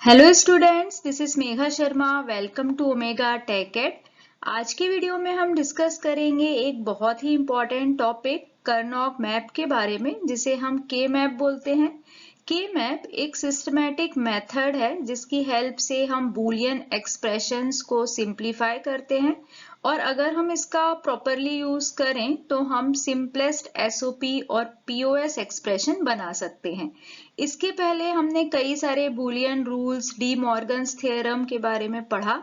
Hello students, this is Megha Sharma. Welcome to omega tech. आज के video में हम डिस्कस करेंगे एक बहुत ही इम्पोर्टेंट टॉपिक कर्नॉग मैप के बारे में, जिसे हम के मैप बोलते हैं। के मैप एक सिस्टमैटिक मेथड है जिसकी हेल्प से हम बूलियन एक्सप्रेशंस को सिंप्लीफाई करते हैं, और अगर हम इसका प्रॉपरली यूज करें तो हम सिंपलेस्ट एसओपी और पीओएस एक्सप्रेशन बना सकते हैं। इसके पहले हमने कई सारे Boolean rules, D Morgan's theorem के बारे में पढ़ा,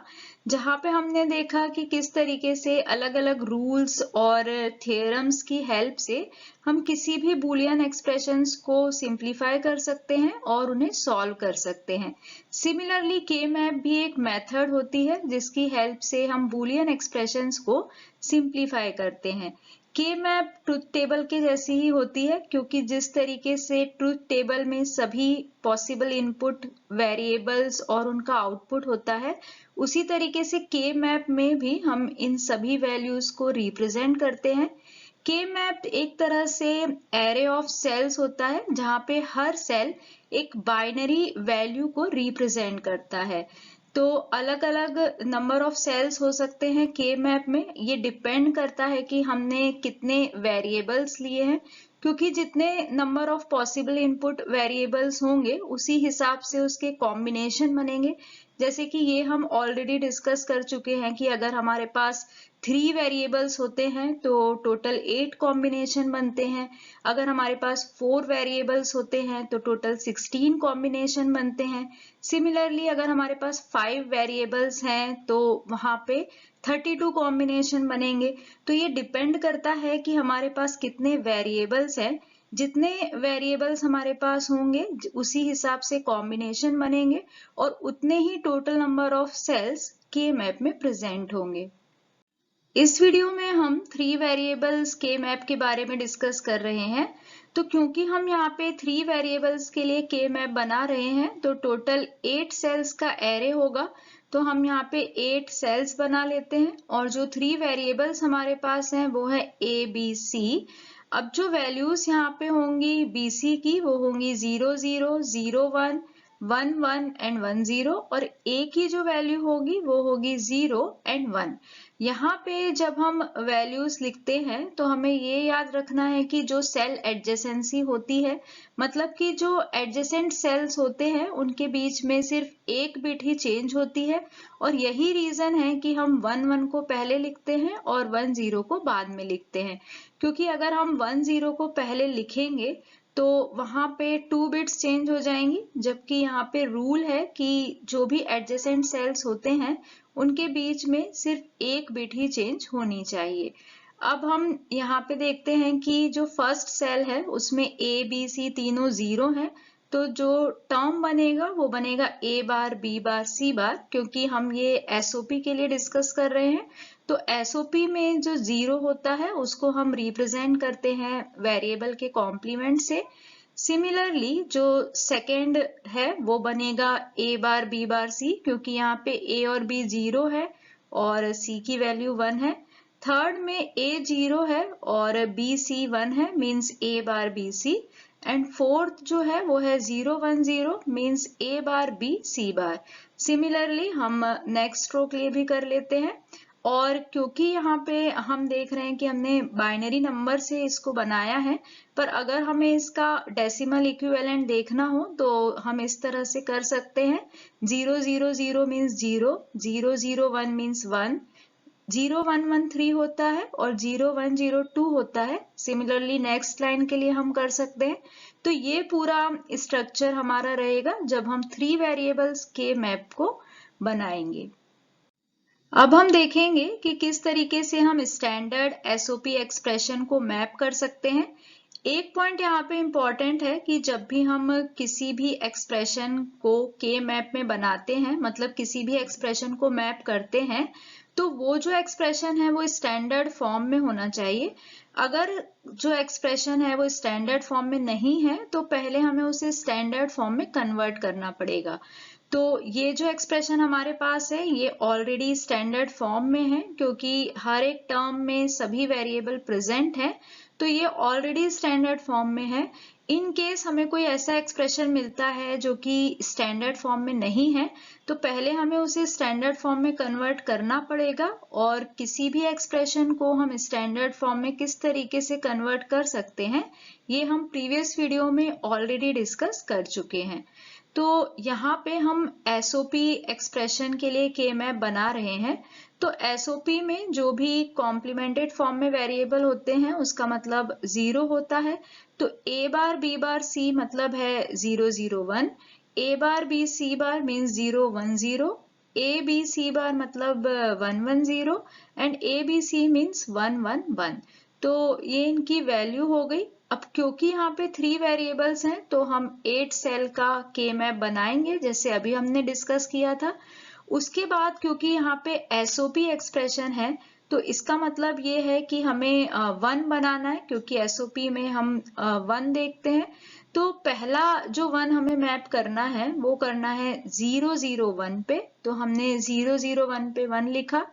जहां पे हमने देखा कि किस तरीके से अलग अलग रूल्स और थ्योरम्स की हेल्प से हम किसी भी बूलियन एक्सप्रेशंस को सिंप्लीफाई कर सकते हैं और उन्हें सॉल्व कर सकते हैं। सिमिलरली के मैप भी एक मेथड होती है जिसकी हेल्प से हम बूलियन एक्सप्रेशंस को सिंप्लीफाई करते हैं। के मैप ट्रुथ टेबल के जैसी ही होती है, क्योंकि जिस तरीके से ट्रुथ टेबल में सभी पॉसिबल इनपुट वेरिएबल्स और उनका आउटपुट होता है, उसी तरीके से के मैप में भी हम इन सभी वैल्यूज को रिप्रेजेंट करते हैं। के मैप एक तरह से एरे ऑफ सेल्स होता है, जहां पे हर सेल एक बाइनरी वैल्यू को रिप्रेजेंट करता है। तो अलग अलग नंबर ऑफ सेल्स हो सकते हैं के मैप में। ये डिपेंड करता है कि हमने कितने वेरिएबल्स लिए हैं, क्योंकि जितने number of possible input variables होंगे उसी हिसाब से उसके कॉम्बिनेशन बनेंगे। जैसे कि ये हम ऑलरेडी डिस्कस कर चुके हैं कि अगर हमारे पास 3 वेरिएबल्स होते हैं तो टोटल 8 कॉम्बिनेशन बनते हैं। अगर हमारे पास 4 वेरिएबल्स होते हैं तो टोटल 16 कॉम्बिनेशन बनते हैं। सिमिलरली अगर हमारे पास 5 वेरिएबल्स हैं तो वहां पे 32 कॉम्बिनेशन बनेंगे। तो ये डिपेंड करता है कि हमारे पास कितने वेरिएबल्स हैं। जितने वेरिएबल्स हमारे पास होंगे उसी हिसाब से कॉम्बिनेशन बनेंगे, और उतने ही टोटल नंबर ऑफ सेल्स के मैप में प्रेजेंट होंगे। इस वीडियो में हम 3 वेरिएबल्स के मैप के बारे में डिस्कस कर रहे हैं। तो क्योंकि हम यहाँ पे 3 वेरिएबल्स के लिए के मैप बना रहे हैं तो टोटल 8 सेल्स का एरे होगा। तो हम यहाँ पे 8 सेल्स बना लेते हैं, और जो 3 वेरिएबल्स हमारे पास हैं वो है ए बी सी। अब जो वैल्यूज यहाँ पे होंगी बीसी की वो होंगी 0 0 0 1 1 1 एंड 1 0, और ए की जो वैल्यू होगी वो होगी 0 एंड 1। यहाँ पे जब हम वैल्यूज लिखते हैं तो हमें ये याद रखना है कि जो सेल एडजेसेंसी होती है, मतलब कि जो एडजेसेंट सेल्स होते हैं उनके बीच में सिर्फ एक बिट ही चेंज होती है, और यही रीजन है कि हम 1 1 को पहले लिखते हैं और 1 0 को बाद में लिखते हैं। क्योंकि अगर हम 1 0 को पहले लिखेंगे तो वहां पे 2 बिट्स चेंज हो जाएंगी, जबकि यहाँ पे रूल है कि जो भी एडजेसेंट सेल्स होते हैं उनके बीच में सिर्फ एक बिट ही चेंज होनी चाहिए। अब हम यहाँ पे देखते हैं कि जो फर्स्ट सेल है उसमें ए बी सी तीनों 0 हैं, तो जो टर्म बनेगा वो बनेगा ए बार बी बार सी बार। क्योंकि हम ये एसओपी के लिए डिस्कस कर रहे हैं, तो एसओपी में जो 0 होता है उसको हम रिप्रेजेंट करते हैं वेरिएबल के कॉम्प्लीमेंट से। सिमिलरली जो सेकेंड है वो बनेगा ए बार बी बार सी, क्योंकि यहाँ पे ए और बी 0 है और सी की वैल्यू 1 है। थर्ड में ए 0 है और बी सी 1 है, means A bar B C. And fourth जो है वो है 0 1 0, means A bar B C bar. Similarly हम नेक्स्ट रो के लिए भी कर लेते हैं। और क्योंकि यहाँ पे हम देख रहे हैं कि हमने बाइनरी नंबर से इसको बनाया है, पर अगर हमें इसका डेसिमल इक्विवेलेंट देखना हो तो हम इस तरह से कर सकते हैं। 0 0 0 मीन्स 0, 0 0 1 मीन्स 1, 0 1 1 3 होता है और 0 1 0 2 होता है। सिमिलरली नेक्स्ट लाइन के लिए हम कर सकते हैं। तो ये पूरा स्ट्रक्चर हमारा रहेगा जब हम 3 वेरिएबल्स के मैप को बनाएंगे। अब हम देखेंगे कि किस तरीके से हम स्टैंडर्ड एसओपी एक्सप्रेशन को मैप कर सकते हैं। एक पॉइंट यहाँ पे इम्पोर्टेंट है कि जब भी हम किसी भी एक्सप्रेशन को के मैप में बनाते हैं, मतलब किसी भी एक्सप्रेशन को मैप करते हैं, तो वो जो एक्सप्रेशन है वो स्टैंडर्ड फॉर्म में होना चाहिए। अगर जो एक्सप्रेशन है वो स्टैंडर्ड फॉर्म में नहीं है तो पहले हमें उसे स्टैंडर्ड फॉर्म में कन्वर्ट करना पड़ेगा। तो ये जो एक्सप्रेशन हमारे पास है ये ऑलरेडी स्टैंडर्ड फॉर्म में है, क्योंकि हर एक टर्म में सभी वेरिएबल प्रेजेंट है, तो ये ऑलरेडी स्टैंडर्ड फॉर्म में है। इन केस हमें कोई ऐसा एक्सप्रेशन मिलता है जो कि स्टैंडर्ड फॉर्म में नहीं है, तो पहले हमें उसे स्टैंडर्ड फॉर्म में कन्वर्ट करना पड़ेगा। और किसी भी एक्सप्रेशन को हम स्टैंडर्ड फॉर्म में किस तरीके से कन्वर्ट कर सकते हैं, ये हम प्रीवियस वीडियो में ऑलरेडी डिस्कस कर चुके हैं। तो यहाँ पे हम एसओपी एक्सप्रेशन के लिए के मैप बना रहे हैं। तो एसओपी में जो भी कॉम्प्लीमेंटेड फॉर्म में वेरिएबल होते हैं उसका मतलब 0 होता है। तो ए बार बी बार सी मतलब है 0 0 1, A bar B C bar means 0 1 0, A B C bar मतलब 1 1 0 and A B C means 1 1 1। तो ये इनकी वैल्यू हो गई। अब क्योंकि यहाँ पे 3 वेरिएबल्स हैं तो हम 8 सेल का के मैप बनाएंगे जैसे अभी हमने डिस्कस किया था। उसके बाद क्योंकि यहाँ पे एसओपी एक्सप्रेशन है तो इसका मतलब ये है कि हमें 1 बनाना है, क्योंकि एसओपी में हम 1 देखते हैं। तो पहला जो 1 हमें मैप करना है वो करना है 0 0 1 पे। तो हमने 0 0 1 पे 1 लिखा।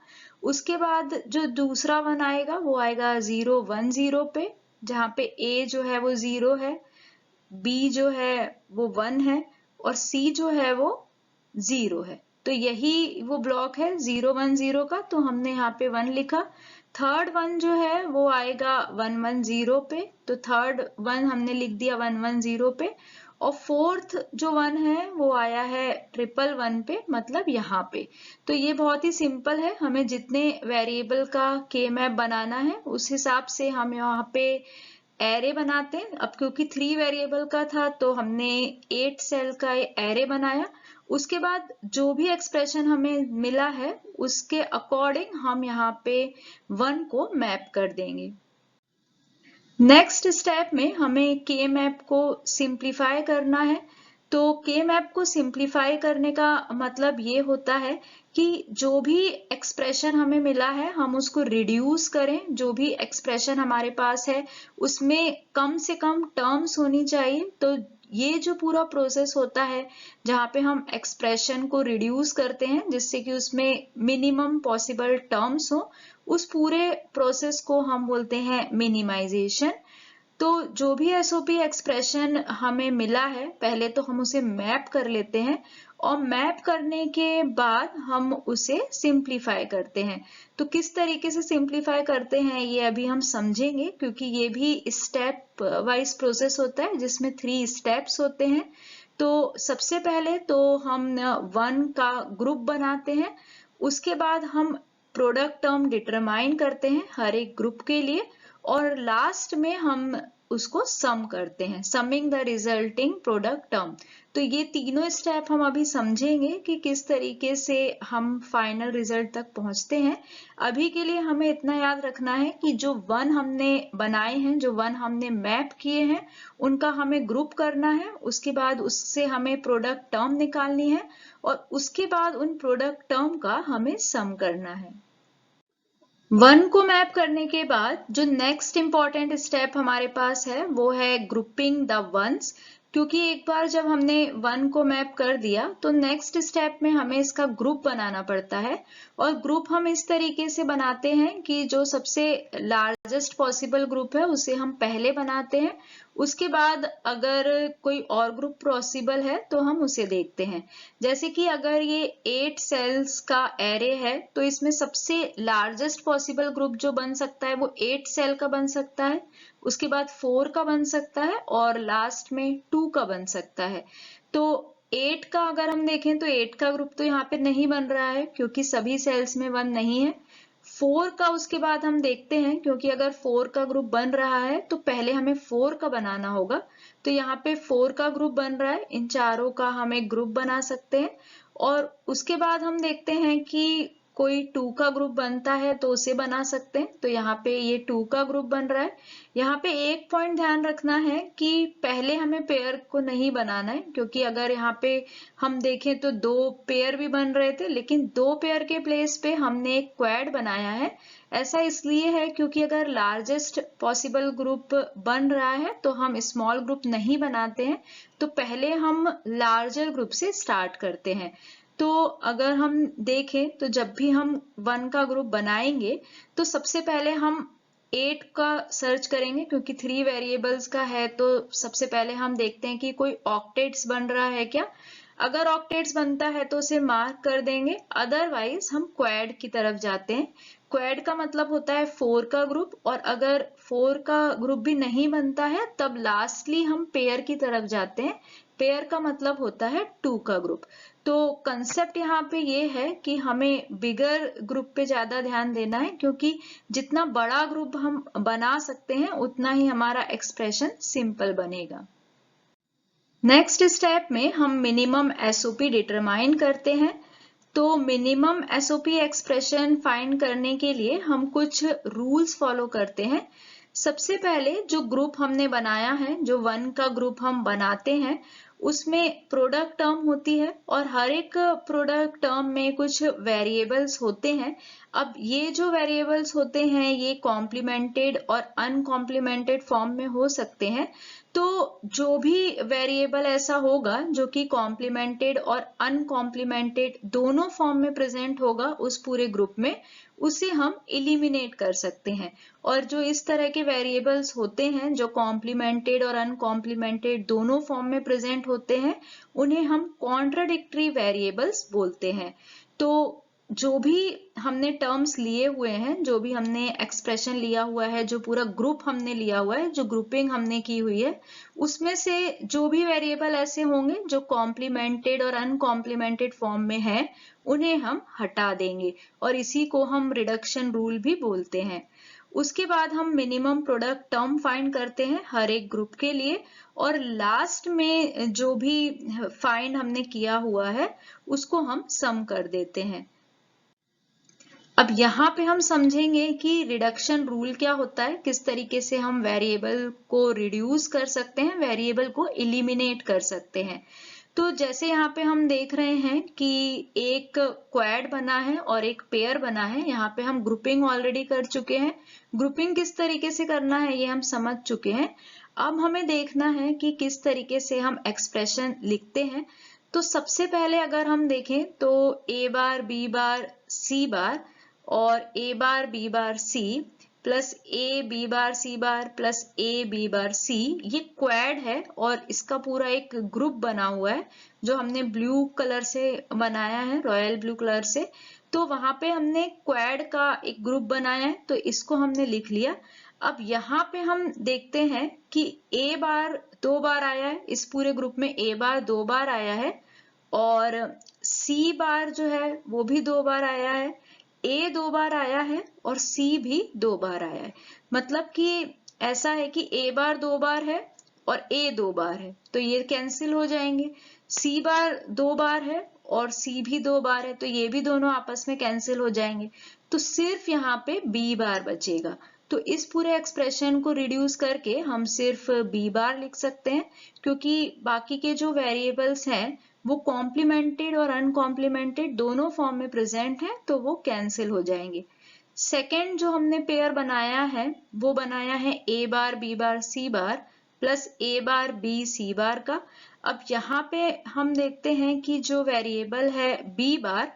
उसके बाद जो दूसरा 1 आएगा वो आएगा 0 1 0 पे, जहाँ पे ए जो है वो 0 है, बी जो है वो 1 है और सी जो है वो 0 है। तो यही वो ब्लॉक है 0 1 0 का, तो हमने यहाँ पे 1 लिखा। थर्ड 1 जो है वो आएगा 1 1 0 पे, तो थर्ड 1 हमने लिख दिया 1 1 0 पे। और फोर्थ जो 1 है वो आया है 1 1 पे, मतलब यहाँ पे। तो ये बहुत ही सिंपल है, हमें जितने वेरिएबल का के मैप बनाना है उस हिसाब से हम यहाँ पे एरे बनाते हैं। अब क्योंकि 3 वेरिएबल का था तो हमने 8 सेल का एरे बनाया। उसके बाद जो भी एक्सप्रेशन हमें मिला है उसके अकॉर्डिंग हम यहाँ पे 1 को मैप कर देंगे। नेक्स्ट स्टेप में हमें के मैप को सिंप्लीफाई करना है। तो के मैप को सिंप्लीफाई करने का मतलब ये होता है कि जो भी एक्सप्रेशन हमें मिला है हम उसको रिड्यूस करें। जो भी एक्सप्रेशन हमारे पास है उसमें कम से कम टर्म्स होनी चाहिए। तो ये जो पूरा प्रोसेस होता है जहाँ पे हम एक्सप्रेशन को रिड्यूस करते हैं जिससे कि उसमें मिनिमम पॉसिबल टर्म्स हो, उस पूरे प्रोसेस को हम बोलते हैं मिनिमाइजेशन। तो जो भी एसओपी एक्सप्रेशन हमें मिला है पहले तो हम उसे मैप कर लेते हैं और मैप करने के बाद हम उसे सिंप्लीफाई करते हैं। तो किस तरीके से सिंप्लीफाई करते हैं ये अभी हम समझेंगे, क्योंकि ये भी स्टेप वाइज प्रोसेस होता है जिसमें 3 स्टेप्स होते हैं। तो सबसे पहले तो हम 1 का ग्रुप बनाते हैं। उसके बाद हम प्रोडक्ट टर्म डिटरमाइन करते हैं हर एक ग्रुप के लिए और लास्ट में हम उसको सम करते हैं, summing the resulting product term. तो ये तीनों स्टेप हम अभी समझेंगे कि किस तरीके से हम फाइनल रिजल्ट तक पहुंचते हैं। अभी के लिए हमें इतना याद रखना है कि जो 1 हमने बनाए हैं, जो 1 हमने मैप किए हैं, उनका हमें ग्रुप करना है। उसके बाद उससे हमें प्रोडक्ट टर्म निकालनी है और उसके बाद उन प्रोडक्ट टर्म का हमें सम करना है। 1 को मैप करने के बाद जो नेक्स्ट इंपॉर्टेंट स्टेप हमारे पास है वो है ग्रुपिंग द वंस। क्योंकि एक बार जब हमने 1 को मैप कर दिया तो नेक्स्ट स्टेप में हमें इसका ग्रुप बनाना पड़ता है। और ग्रुप हम इस तरीके से बनाते हैं कि जो सबसे लार्जेस्ट पॉसिबल ग्रुप है उसे हम पहले बनाते हैं। उसके बाद अगर कोई और ग्रुप पॉसिबल है तो हम उसे देखते हैं। जैसे कि अगर ये 8 सेल्स का एरे है तो इसमें सबसे लार्जेस्ट पॉसिबल ग्रुप जो बन सकता है वो 8 सेल का बन सकता है, उसके बाद 4 का बन सकता है और लास्ट में 2 का बन सकता है। तो 8 का अगर हम देखें तो 8 का ग्रुप तो यहाँ पे नहीं बन रहा है क्योंकि सभी सेल्स में 1 नहीं है। 4 का उसके बाद हम देखते हैं, क्योंकि अगर 4 का ग्रुप बन रहा है तो पहले हमें 4 का बनाना होगा। तो यहाँ पे 4 का ग्रुप बन रहा है, इन चारों का हम एक ग्रुप बना सकते हैं। और उसके बाद हम देखते हैं कि कोई 2 का ग्रुप बनता है तो उसे बना सकते हैं। तो यहाँ पे ये 2 का ग्रुप बन रहा है। यहाँ पे एक पॉइंट ध्यान रखना है कि पहले हमें पेयर को नहीं बनाना है, क्योंकि अगर यहाँ पे हम देखें तो 2 पेयर भी बन रहे थे लेकिन 2 पेयर के प्लेस पे हमने एक क्वाड बनाया है। ऐसा इसलिए है क्योंकि अगर लार्जेस्ट पॉसिबल ग्रुप बन रहा है तो हम स्मॉल ग्रुप नहीं बनाते हैं, तो पहले हम लार्जर ग्रुप से स्टार्ट करते हैं। तो अगर हम देखें तो जब भी हम 1 का ग्रुप बनाएंगे तो सबसे पहले हम 8 का सर्च करेंगे क्योंकि 3 वेरिएबल्स का है, तो सबसे पहले हम देखते हैं कि कोई ऑक्टेट्स बन रहा है क्या। अगर ऑक्टेट्स बनता है तो उसे मार्क कर देंगे, अदरवाइज हम क्वैड की तरफ जाते हैं। क्वैड का मतलब होता है 4 का ग्रुप, और अगर 4 का ग्रुप भी नहीं बनता है तब लास्टली हम पेयर की तरफ जाते हैं। पेयर का मतलब होता है 2 का ग्रुप। तो कंसेप्ट यहाँ पे ये है कि हमें बिगर ग्रुप पे ज्यादा ध्यान देना है, क्योंकि जितना बड़ा ग्रुप हम बना सकते हैं उतना ही हमारा एक्सप्रेशन सिंपल बनेगा। नेक्स्ट स्टेप में हम मिनिमम एसओपी डिटरमाइन करते हैं। तो मिनिमम एसओपी एक्सप्रेशन फाइंड करने के लिए हम कुछ रूल्स फॉलो करते हैं। सबसे पहले जो ग्रुप हमने बनाया है, जो 1 का ग्रुप हम बनाते हैं, उसमें प्रोडक्ट टर्म होती है और हर एक प्रोडक्ट टर्म में कुछ वेरिएबल्स होते हैं। अब ये जो वेरिएबल्स होते हैं ये कॉम्प्लीमेंटेड और अनकॉम्प्लीमेंटेड फॉर्म में हो सकते हैं। तो जो भी वेरिएबल ऐसा होगा जो कि कॉम्प्लीमेंटेड और अनकॉम्प्लीमेंटेड दोनों फॉर्म में प्रेजेंट होगा उस पूरे ग्रुप में, उसे हम इलिमिनेट कर सकते हैं। और जो इस तरह के वेरिएबल्स होते हैं जो कॉम्प्लीमेंटेड और अनकॉम्प्लीमेंटेड दोनों फॉर्म में प्रेजेंट होते हैं, उन्हें हम कॉन्ट्राडिक्टरी वेरिएबल्स बोलते हैं। तो जो भी हमने टर्म्स लिए हुए हैं, जो भी हमने एक्सप्रेशन लिया हुआ है, जो पूरा ग्रुप हमने लिया हुआ है, जो ग्रुपिंग हमने की हुई है, उसमें से जो भी वेरिएबल ऐसे होंगे जो कॉम्प्लीमेंटेड और अनकॉम्प्लीमेंटेड फॉर्म में है, उन्हें हम हटा देंगे, और इसी को हम रिडक्शन रूल भी बोलते हैं। उसके बाद हम मिनिमम प्रोडक्ट टर्म फाइंड करते हैं हर एक ग्रुप के लिए, और लास्ट में जो भी फाइंड हमने किया हुआ है उसको हम सम कर देते हैं। अब यहाँ पे हम समझेंगे कि रिडक्शन रूल क्या होता है, किस तरीके से हम वेरिएबल को रिड्यूस कर सकते हैं, वेरिएबल को एलिमिनेट कर सकते हैं। तो जैसे यहाँ पे हम देख रहे हैं कि एक क्वैड बना है और एक पेयर बना है। यहाँ पे हम ग्रुपिंग ऑलरेडी कर चुके हैं। ग्रुपिंग किस तरीके से करना है ये हम समझ चुके हैं। अब हमें देखना है कि किस तरीके से हम एक्सप्रेशन लिखते हैं। तो सबसे पहले अगर हम देखें तो ए bar B bar C bar और A bar B bar C plus A B bar C bar plus A B bar C, ये क्वैड है और इसका पूरा एक ग्रुप बना हुआ है जो हमने ब्लू कलर से बनाया है, रॉयल ब्लू कलर से। तो वहां पे हमने क्वैड का एक ग्रुप बनाया है, तो इसको हमने लिख लिया। अब यहाँ पे हम देखते हैं कि ए बार 2 बार आया है, इस पूरे ग्रुप में ए बार 2 बार आया है, और सी बार जो है वो भी 2 बार आया है, ए 2 बार आया है और सी भी 2 बार आया है। मतलब कि ऐसा है कि ए बार 2 बार है और ए 2 बार है, तो ये कैंसिल हो जाएंगे। सी बार 2 बार है और सी भी 2 बार है, तो ये भी दोनों आपस में कैंसिल हो जाएंगे। तो सिर्फ यहाँ पे बी बार बचेगा। तो इस पूरे एक्सप्रेशन को रिड्यूस करके हम सिर्फ बी बार लिख सकते हैं, क्योंकि बाकी के जो वेरिएबल्स हैं वो कॉम्प्लीमेंटेड और अनकॉम्प्लीमेंटेड दोनों फॉर्म में प्रेजेंट है, तो वो कैंसिल हो जाएंगे। सेकेंड जो हमने पेयर बनाया है वो बनाया है ए bar B bar C bar plus ए बार बी सी बार का। अब यहाँ पे हम देखते हैं कि जो वेरिएबल है बी बार,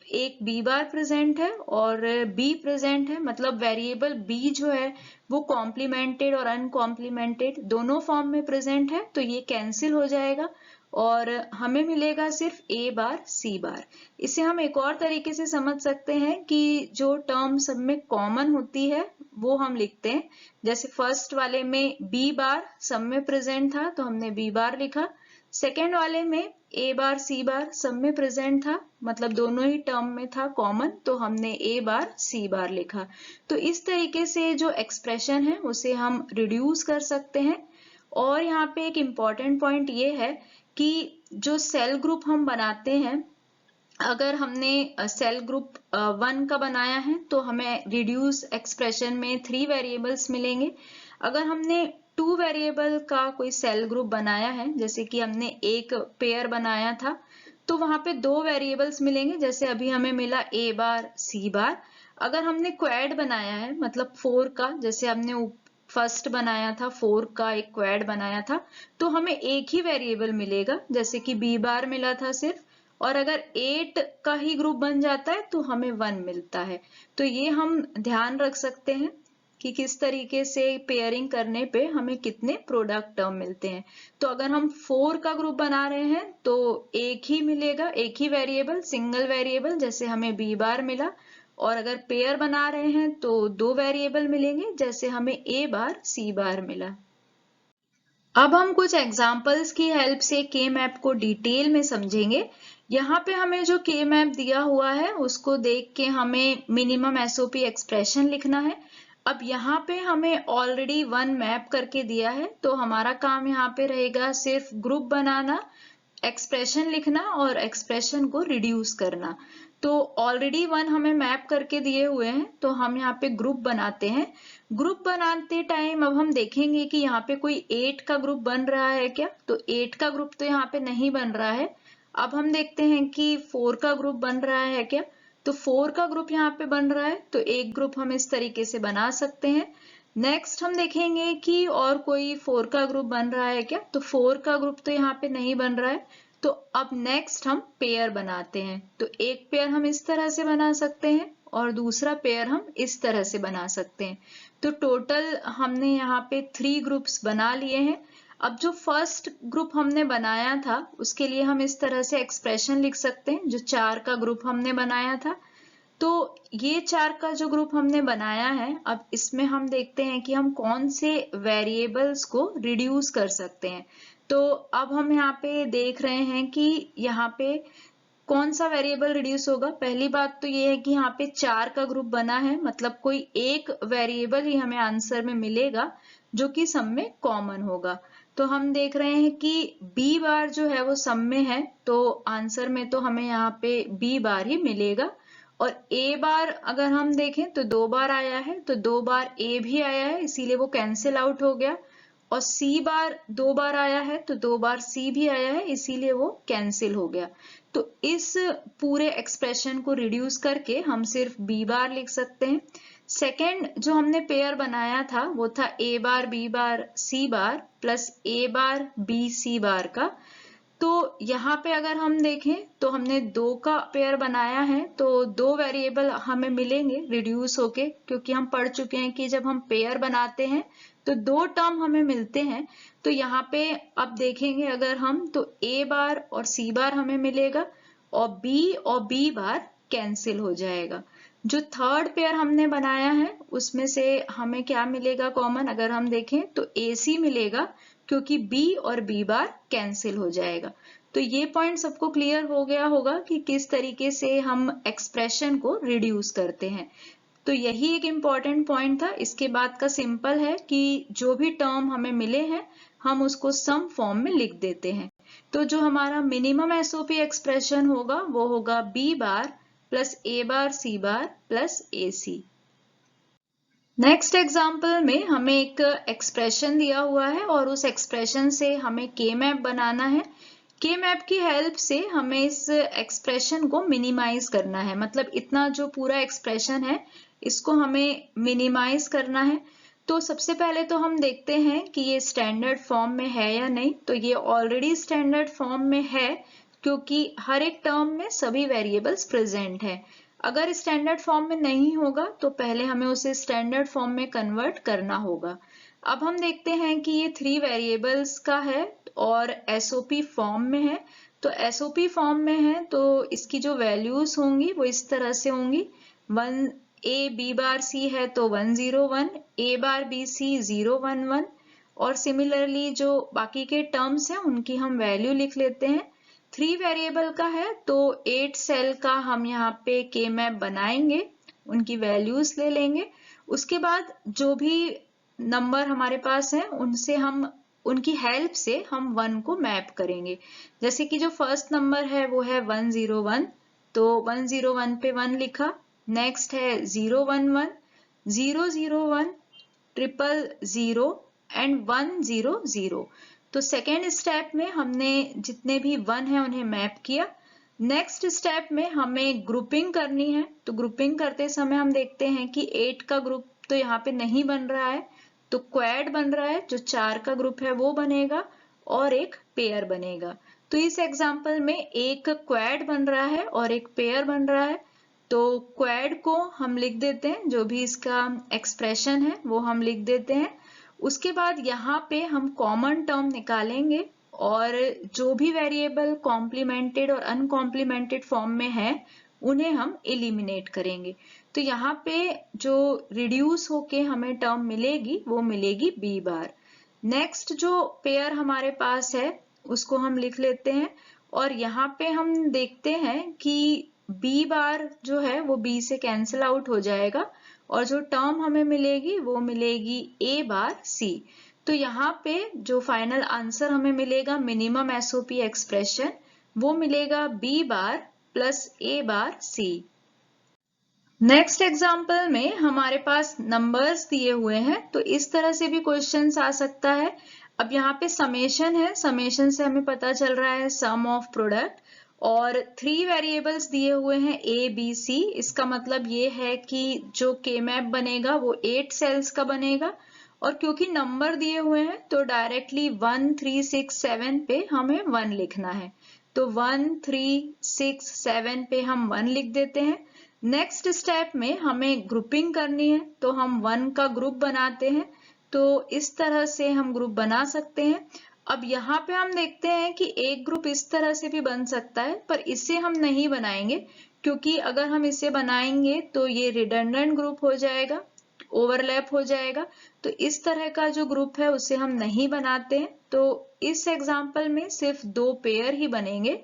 एक बी बार प्रेजेंट है और बी प्रेजेंट है, मतलब वेरिएबल बी जो है वो कॉम्प्लीमेंटेड और अनकॉम्प्लीमेंटेड दोनों फॉर्म में प्रेजेंट है, तो ये कैंसिल हो जाएगा और हमें मिलेगा सिर्फ ए बार सी बार। इसे हम एक और तरीके से समझ सकते हैं कि जो टर्म सब में कॉमन होती है वो हम लिखते हैं। जैसे फर्स्ट वाले में बी बार सब में प्रेजेंट था तो हमने बी बार लिखा, सेकेंड वाले में ए बार सी बार सब में प्रेजेंट था, मतलब दोनों ही टर्म में था कॉमन, तो हमने ए बार सी बार लिखा। तो इस तरीके से जो एक्सप्रेशन है उसे हम रिड्यूस कर सकते हैं। और यहाँ पे एक इम्पॉर्टेंट पॉइंट ये है कि जो सेल ग्रुप हम बनाते हैं, अगर हमने सेल ग्रुप 1 का बनाया है तो हमें रिड्यूस एक्सप्रेशन में 3 वेरिएबल्स मिलेंगे। अगर हमने 2 वेरिएबल का कोई सेल ग्रुप बनाया है, जैसे कि हमने एक पेयर बनाया था, तो वहां पे 2 वेरिएबल्स मिलेंगे, जैसे अभी हमें मिला ए बार सी बार। अगर हमने क्वैड बनाया है, मतलब 4 का, जैसे हमने फर्स्ट बनाया था 4 का एक क्वैड बनाया था, तो हमें एक ही वेरिएबल मिलेगा, जैसे कि बी बार मिला था सिर्फ। और अगर 8 का ही ग्रुप बन जाता है तो हमें 1 मिलता है। तो ये हम ध्यान रख सकते हैं कि किस तरीके से पेयरिंग करने पे हमें कितने प्रोडक्ट टर्म मिलते हैं। तो अगर हम 4 का ग्रुप बना रहे हैं तो एक ही मिलेगा, एक ही वेरिएबल, सिंगल वेरिएबल, जैसे हमें बी बार मिला। और अगर पेयर बना रहे हैं तो 2 वेरिएबल मिलेंगे, जैसे हमें ए बार सी बार मिला। अब हम कुछ एग्जाम्पल्स की हेल्प से के मैप को डिटेल में समझेंगे। यहाँ पे हमें जो के मैप दिया हुआ है उसको देख के हमें मिनिमम एसओपी एक्सप्रेशन लिखना है। अब यहाँ पे हमें ऑलरेडी 1 मैप करके दिया है, तो हमारा काम यहाँ पे रहेगा सिर्फ ग्रुप बनाना, एक्सप्रेशन लिखना और एक्सप्रेशन को रिड्यूस करना। तो ऑलरेडी 1 हमें मैप करके दिए हुए हैं, तो हम यहाँ पे ग्रुप बनाते हैं। ग्रुप बनाते टाइम अब हम देखेंगे कि यहाँ पे कोई 8 का ग्रुप बन रहा है क्या, तो 8 का ग्रुप तो यहाँ पे नहीं बन रहा है। अब हम देखते हैं कि 4 का ग्रुप बन रहा है क्या, तो 4 का ग्रुप यहाँ पे बन रहा है, तो एक ग्रुप हम इस तरीके से बना सकते हैं। नेक्स्ट हम देखेंगे कि और कोई 4 का ग्रुप बन रहा है क्या, तो 4 का ग्रुप तो यहाँ पे नहीं बन रहा है। तो अब नेक्स्ट हम पेयर बनाते हैं, तो एक पेयर हम इस तरह से बना सकते हैं और दूसरा पेयर हम इस तरह से बना सकते हैं। तो टोटल हमने यहाँ पे 3 ग्रुप्स बना लिए हैं। अब जो फर्स्ट ग्रुप हमने बनाया था उसके लिए हम इस तरह से एक्सप्रेशन लिख सकते हैं, जो 4 का ग्रुप हमने बनाया था। तो ये 4 का जो ग्रुप हमने बनाया है, अब इसमें हम देखते हैं कि हम कौन से वेरिएबल्स को रिड्यूस कर सकते हैं। तो अब हम यहाँ पे देख रहे हैं कि यहाँ पे कौन सा वेरिएबल रिड्यूस होगा। पहली बात तो ये है कि यहाँ पे 4 का ग्रुप बना है, मतलब कोई एक वेरिएबल ही हमें आंसर में मिलेगा जो कि सब में कॉमन होगा। तो हम देख रहे हैं कि बी बार जो है वो सब में है, तो आंसर में तो हमें यहाँ पे बी बार ही मिलेगा। और ए बार अगर हम देखें तो 2 बार आया है, तो 2 बार ए भी आया है, इसीलिए वो कैंसिल आउट हो गया। और सी बार 2 बार आया है, तो 2 बार सी भी आया है, इसीलिए वो कैंसिल हो गया। तो इस पूरे एक्सप्रेशन को रिड्यूस करके हम सिर्फ बी बार लिख सकते हैं। सेकेंड जो हमने पेयर बनाया था वो था ए bar B bar C bar plus ए बार बी सी बार का। तो यहाँ पे अगर हम देखें तो हमने 2 का पेयर बनाया है, तो 2 वेरिएबल हमें मिलेंगे रिड्यूस होके, क्योंकि हम पढ़ चुके हैं कि जब हम पेयर बनाते हैं तो 2 टर्म हमें मिलते हैं। तो यहाँ पे अब देखेंगे अगर हम, तो ए बार और सी बार हमें मिलेगा और बी बार कैंसिल हो जाएगा। जो थर्ड पेयर हमने बनाया है उसमें से हमें क्या मिलेगा कॉमन, अगर हम देखें तो ए सी मिलेगा, क्योंकि बी और बी बार कैंसिल हो जाएगा। तो ये पॉइंट सबको क्लियर हो गया होगा कि किस तरीके से हम एक्सप्रेशन को रिड्यूस करते हैं। तो यही एक इम्पॉर्टेंट पॉइंट था। इसके बाद का सिंपल है कि जो भी टर्म हमें मिले हैं हम उसको सम फॉर्म में लिख देते हैं। तो जो हमारा मिनिमम एसओपी एक्सप्रेशन होगा वो होगा बी बार प्लस ए बार सी बार प्लस ए सी। नेक्स्ट एग्जाम्पल में हमें एक एक्सप्रेशन दिया हुआ है और उस एक्सप्रेशन से हमें के मैप बनाना है। के मैप की हेल्प से हमें इस एक्सप्रेशन को मिनिमाइज करना है, मतलब इतना जो पूरा एक्सप्रेशन है इसको हमें मिनिमाइज करना है। तो सबसे पहले तो हम देखते हैं कि ये स्टैंडर्ड फॉर्म में है या नहीं। तो ये ऑलरेडी स्टैंडर्ड फॉर्म में है, क्योंकि हर एक टर्म में सभी वेरिएबल्स प्रेजेंट है। अगर स्टैंडर्ड फॉर्म में नहीं होगा तो पहले हमें उसे स्टैंडर्ड फॉर्म में कन्वर्ट करना होगा। अब हम देखते हैं कि ये 3 वेरिएबल्स का है और एसओपी फॉर्म में है। तो एसओपी फॉर्म में है तो इसकी जो वैल्यूज होंगी वो इस तरह से होंगी। 1 ए बी बार सी है तो 101, ए बार बी सी 011, और सिमिलरली जो बाकी के टर्म्स हैं उनकी हम वैल्यू लिख लेते हैं। 3 वेरिएबल का है तो 8 सेल का हम यहाँ पे के मैप बनाएंगे, उनकी वैल्यूज ले लेंगे। उसके बाद जो भी नंबर हमारे पास है उनसे हम, उनकी हेल्प से हम 1 को मैप करेंगे। जैसे कि जो फर्स्ट नंबर है वो है 101, तो 101 पे 1 लिखा। नेक्स्ट है 011, 001, 000 एंड 100। तो सेकेंड स्टेप में हमने जितने भी 1 है उन्हें मैप किया। नेक्स्ट स्टेप में हमें ग्रुपिंग करनी है। तो ग्रुपिंग करते समय हम देखते हैं कि 8 का ग्रुप तो यहाँ पे नहीं बन रहा है, तो क्वैड बन रहा है, जो 4 का ग्रुप है वो बनेगा और एक पेयर बनेगा। तो इस एग्जाम्पल में एक क्वैड बन रहा है और एक पेयर बन रहा है। तो क्वेड को हम लिख देते हैं, जो भी इसका एक्सप्रेशन है वो हम लिख देते हैं। उसके बाद यहाँ पे हम कॉमन टर्म निकालेंगे और जो भी वेरिएबल कॉम्प्लीमेंटेड और अनकॉम्प्लीमेंटेड फॉर्म में है उन्हें हम एलिमिनेट करेंगे। तो यहाँ पे जो रिड्यूस होके हमें टर्म मिलेगी वो मिलेगी बी बार। नेक्स्ट जो पेयर हमारे पास है उसको हम लिख लेते हैं और यहाँ पे हम देखते हैं कि बी बार जो है वो बी से कैंसिल आउट हो जाएगा और जो टर्म हमें मिलेगी वो मिलेगी ए बार सी। तो यहाँ पे जो फाइनल आंसर हमें मिलेगा मिनिमम एसओपी एक्सप्रेशन वो मिलेगा बी बार प्लस ए बार सी। नेक्स्ट एग्जाम्पल में हमारे पास नंबर्स दिए हुए हैं, तो इस तरह से भी क्वेश्चंस आ सकता है। अब यहाँ पे समेशन है, समेशन से हमें पता चल रहा है सम ऑफ प्रोडक्ट और 3 वेरिएबल्स दिए हुए हैं ए बी सी। इसका मतलब ये है कि जो के मैप बनेगा वो 8 सेल्स का बनेगा और क्योंकि नंबर दिए हुए हैं तो डायरेक्टली 1 3 6 7 पे हमें 1 लिखना है। तो 1 3 6 7 पे हम 1 लिख देते हैं। नेक्स्ट स्टेप में हमें ग्रुपिंग करनी है तो हम 1 का ग्रुप बनाते हैं। तो इस तरह से हम ग्रुप बना सकते हैं। अब यहाँ पे हम देखते हैं कि एक ग्रुप इस तरह से भी बन सकता है, पर इसे हम नहीं बनाएंगे क्योंकि अगर हम इसे बनाएंगे तो ये रिडंडेंट ग्रुप हो जाएगा, ओवरलैप हो जाएगा। तो इस तरह का जो ग्रुप है उसे हम नहीं बनाते हैं। तो इस एग्जाम्पल में सिर्फ 2 पेयर ही बनेंगे।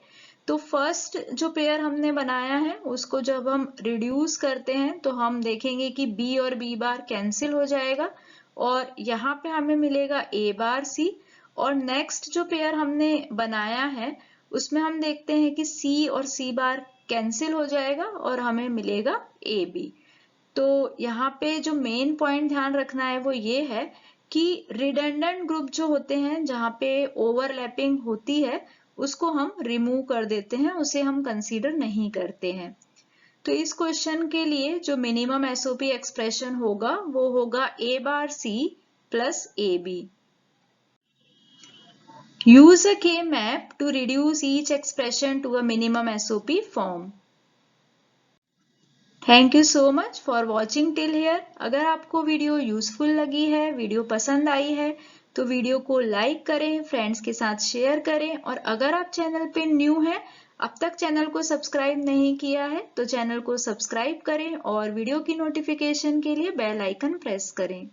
तो फर्स्ट जो पेयर हमने बनाया है उसको जब हम रिड्यूस करते हैं तो हम देखेंगे कि बी और बी बार कैंसिल हो जाएगा और यहाँ पे हमें मिलेगा ए बार सी। और नेक्स्ट जो पेयर हमने बनाया है उसमें हम देखते हैं कि सी और सी बार कैंसिल हो जाएगा और हमें मिलेगा ए बी। तो यहाँ पे जो मेन पॉइंट ध्यान रखना है वो ये है कि रिडंडेंट ग्रुप जो होते हैं जहाँ पे ओवरलैपिंग होती है उसको हम रिमूव कर देते हैं, उसे हम कंसीडर नहीं करते हैं। तो इस क्वेश्चन के लिए जो मिनिमम एसओपी एक्सप्रेशन होगा वो होगा A bar C plus A B. Use a K map to reduce each expression to a minimum SOP form. Thank you so much for watching till here. अगर आपको video useful लगी है, video पसंद आई है तो वीडियो को like करें, friends के साथ शेयर करें और अगर आप चैनल पे न्यू हैं, अब तक चैनल को सब्सक्राइब नहीं किया है तो चैनल को सब्सक्राइब करें और वीडियो की नोटिफिकेशन के लिए बेल आइकन प्रेस करें।